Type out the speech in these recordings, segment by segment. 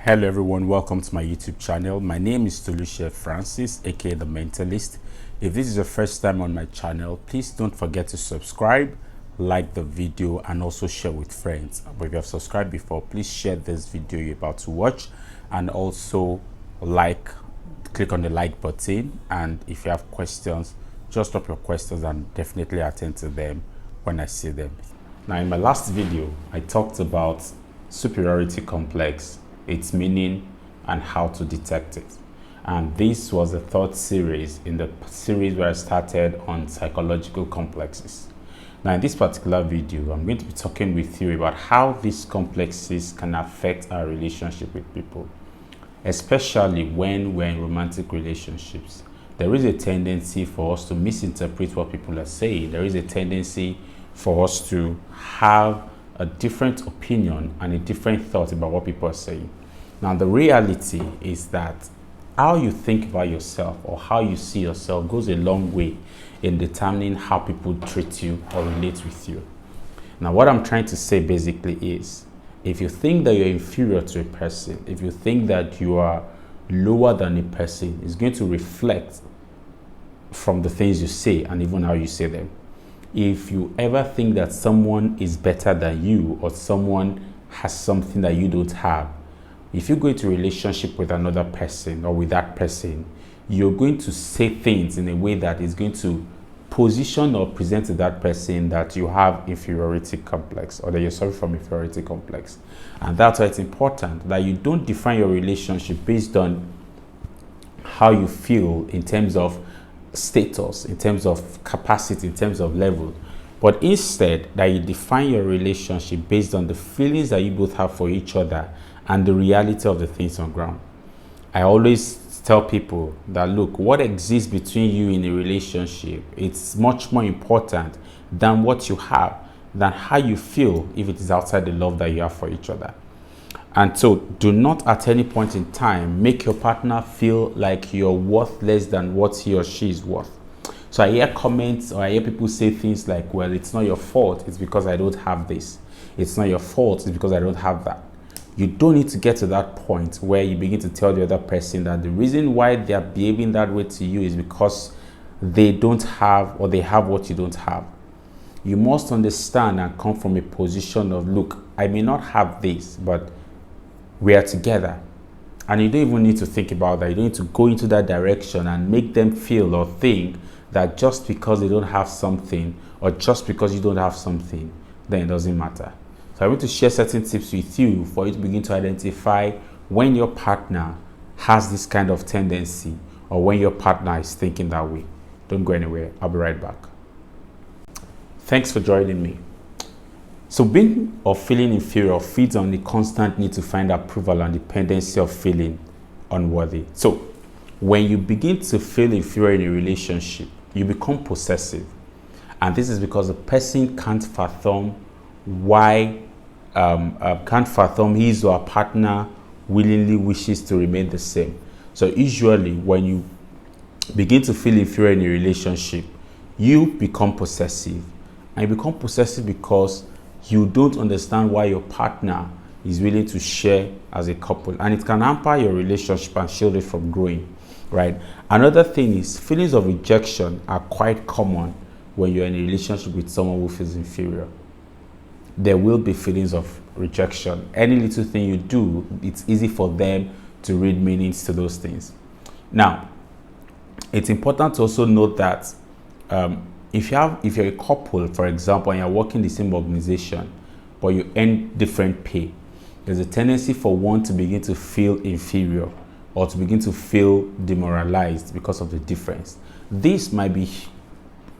Hello everyone, welcome to my YouTube channel. My name is Toluse Francis, aka The Mentalist. If this is your first time on my channel, please don't forget to subscribe, like the video, and also share with friends. But if you have subscribed before, please share this video you're about to watch, and also click on the like button. And if you have questions, just drop your questions and definitely attend to them when I see them. Now, in my last video, I talked about superiority complex, its meaning, and how to detect it. And this was the third series in the series where I started on psychological complexes. Now, in this particular video, I'm going to be talking with you about how these complexes can affect our relationship with people, especially when we're in romantic relationships. There is a tendency for us to misinterpret what people are saying. There is a tendency for us to have a different opinion and a different thought about what people are saying. Now, the reality is that how you think about yourself or how you see yourself goes a long way in determining how people treat you or relate with you. Now, what I'm trying to say basically is, if you think that you're inferior to a person, if you think that you are lower than a person, it's going to reflect from the things you say and even how you say them. If you ever think that someone is better than you or someone has something that you don't have, if you go into a relationship with another person or with that person, you're going to say things in a way that is going to position or present to that person that you have inferiority complex or that you're suffering from inferiority complex. And that's why it's important that you don't define your relationship based on how you feel in terms of status, in terms of capacity, in terms of level, but instead that you define your relationship based on the feelings that you both have for each other and the reality of the things on ground. I always tell people that, look, what exists between you in a relationship, it's much more important than what you have, than how you feel if it is outside the love that you have for each other. And so do not at any point in time make your partner feel like you're worth less than what he or she is worth. So I hear comments or I hear people say things like, well, it's not your fault, it's because I don't have this. It's not your fault, it's because I don't have that. You don't need to get to that point where you begin to tell the other person that the reason why they are behaving that way to you is because they don't have or they have what you don't have. You must understand and come from a position of, look, I may not have this, but we are together. And you don't even need to think about that. You don't need to go into that direction and make them feel or think that just because they don't have something or just because you don't have something, then it doesn't matter. So I want to share certain tips with you for you to begin to identify when your partner has this kind of tendency or when your partner is thinking that way. Don't go anywhere. I'll be right back. Thanks for joining me. So being or feeling inferior feeds on the constant need to find approval and dependency of feeling unworthy. So when you begin to feel inferior in a relationship, you become possessive. And this is because the person can't fathom his or her partner willingly wishes to remain the same. So usually when you begin to feel inferior in a relationship, you become possessive. And you become possessive because you don't understand why your partner is willing to share as a couple, and it can hamper your relationship and shield it from growing, right? Another thing is feelings of rejection are quite common when you're in a relationship with someone who feels inferior. There will be feelings of rejection. Any little thing you do, it's easy for them to read meanings to those things. Now, it's important to also note that if you're a couple, for example, and you're working in the same organization, but you earn different pay, there's a tendency for one to begin to feel inferior or to begin to feel demoralized because of the difference. This might be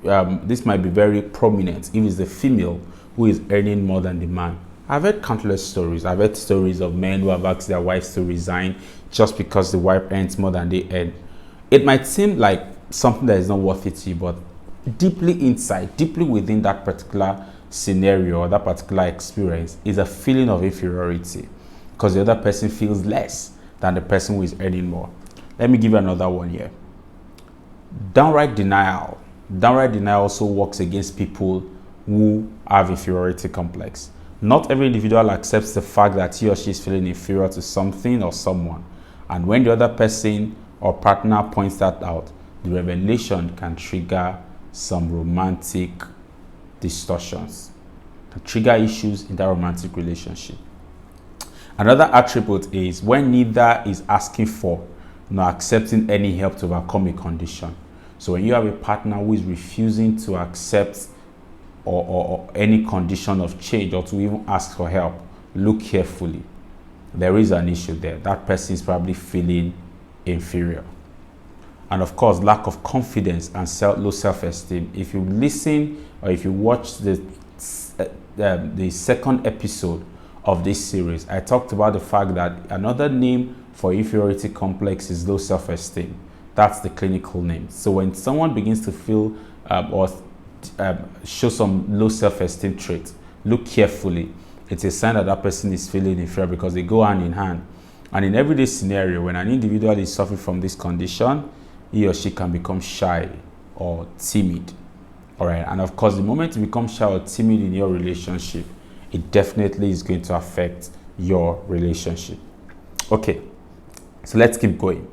very prominent if it's the female who is earning more than the man. I've heard countless stories. I've heard stories of men who have asked their wives to resign just because the wife earns more than they earn. It might seem like something that is not worth it to you, but deeply inside, deeply within that particular scenario or that particular experience is a feeling of inferiority because the other person feels less than the person who is earning more. Let me give you another one here. Downright denial. Downright denial also works against people who have inferiority complex. Not every individual accepts the fact that he or she is feeling inferior to something or someone. And when the other person or partner points that out, the revelation can trigger some romantic distortions, can trigger issues in that romantic relationship. Another attribute is when neither is asking for nor accepting any help to overcome a condition. So when you have a partner who is refusing to accept or any condition of change or to even ask for help, look carefully. There is an issue there. That person is probably feeling inferior. And of course, lack of confidence and low self-esteem. If you listen or if you watch the second episode of this series, I talked about the fact that another name for inferiority complex is low self-esteem. That's the clinical name. So when someone begins to feel show some low self-esteem traits, look carefully. It's a sign that that person is feeling inferior, because they go hand in hand. And in everyday scenario, when an individual is suffering from this condition, he or she can become shy or timid. All right. And of course, the moment you become shy or timid in your relationship, it definitely is going to affect your relationship. Okay. So let's keep going.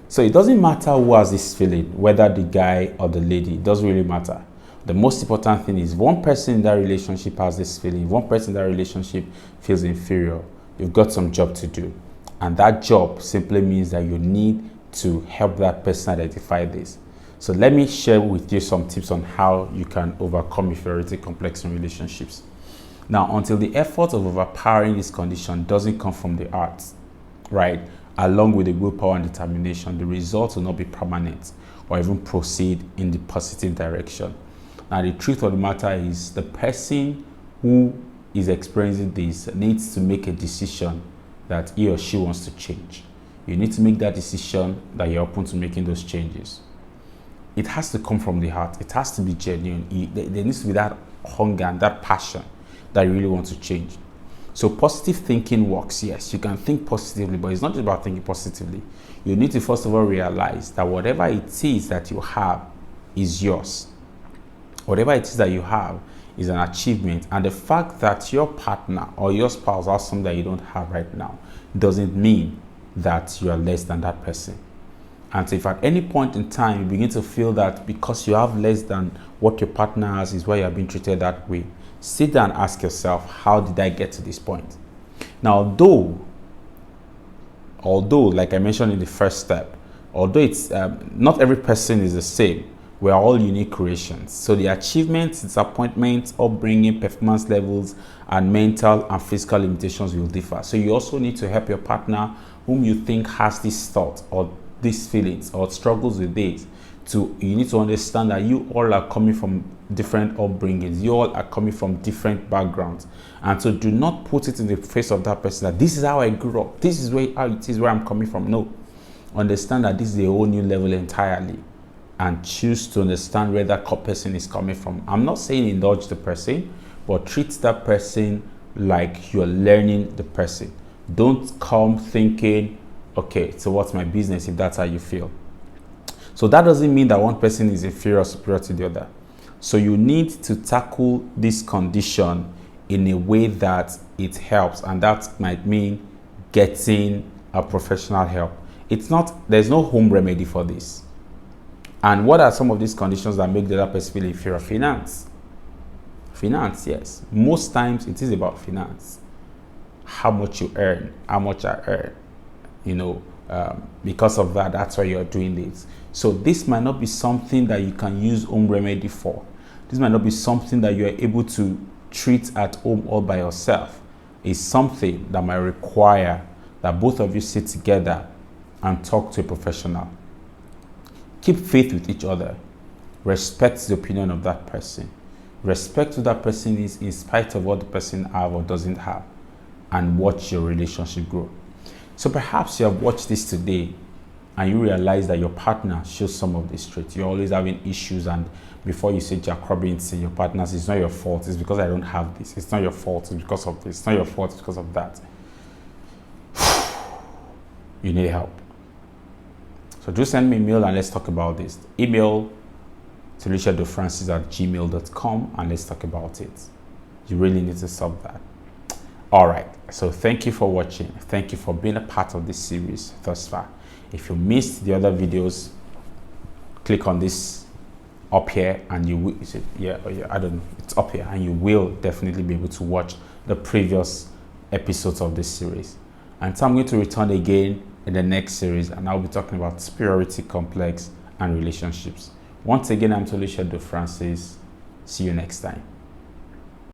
So it doesn't matter who has this feeling, whether the guy or the lady, it doesn't really matter. The most important thing is one person in that relationship has this feeling, one person in that relationship feels inferior. You've got some job to do. And that job simply means that you need to help that person identify this. So let me share with you some tips on how you can overcome inferiority complex in relationships. Now, until the effort of overpowering this condition doesn't come from the heart, right, along with the willpower and determination, the results will not be permanent or even proceed in the positive direction. Now, the truth of the matter is the person who is experiencing this needs to make a decision that he or she wants to change. You need to make that decision that you're open to making those changes. It has to come from the heart. It has to be genuine. There needs to be that hunger and that passion that you really want to change. So positive thinking works. Yes, you can think positively, but it's not just about thinking positively. You need to first of all realize that whatever it is that you have is yours. Whatever it is that you have is an achievement. And the fact that your partner or your spouse has something that you don't have right now doesn't mean that you are less than that person. And so if at any point in time you begin to feel that because you have less than what your partner has is why you are being treated that way, sit down and ask yourself, how did I get to this point? Now, although like I mentioned in the first step, although it's not every person is the same, we're all unique creations. So the achievements, disappointments, upbringing, performance levels, and mental and physical limitations will differ. So you also need to help your partner whom you think has this thought or these feelings or struggles with this. You need to understand that you all are coming from different upbringings. You all are coming from different backgrounds. And so do not put it in the face of that person that this is how I grew up. This is how it is where I'm coming from. No. Understand that this is a whole new level entirely. And choose to understand where that person is coming from. I'm not saying indulge the person, but treat that person like you're learning the person. Don't come thinking, okay, so what's my business if that's how you feel? So that doesn't mean that one person is inferior or superior to the other. So you need to tackle this condition in a way that it helps, and that might mean getting a professional help. There's no home remedy for this. And what are some of these conditions that make the other person feel inferior? Finance. Finance, yes. Most times it is about finance. How much you earn, how much I earn. Because of that, that's why you're doing this. So this might not be something that you can use home remedy for. This might not be something that you're able to treat at home all by yourself. It's something that might require that both of you sit together and talk to a professional. Keep faith with each other. Respect the opinion of that person. Respect who that person is in spite of what the person have or doesn't have, and watch your relationship grow. So perhaps you have watched this today and you realize that your partner shows some of these traits. You're always having issues, and before you say jackrobbing to your partners, it's not your fault, it's because I don't have this. It's not your fault, it's because of this. It's not your fault, it's because of that. You need help. So just send me a mail and let's talk about this. Email toluse.francis@gmail.com and let's talk about it. You really need to solve that. All right, so thank you for watching. Thank you for being a part of this series thus far. If you missed the other videos, click on this up here and you will, is it, yeah, I don't know, it's up here, and you will definitely be able to watch the previous episodes of this series. And so I'm going to return again in the next series, and I'll be talking about superiority complex and relationships. Once again, I'm Toluse Francis. See you next time.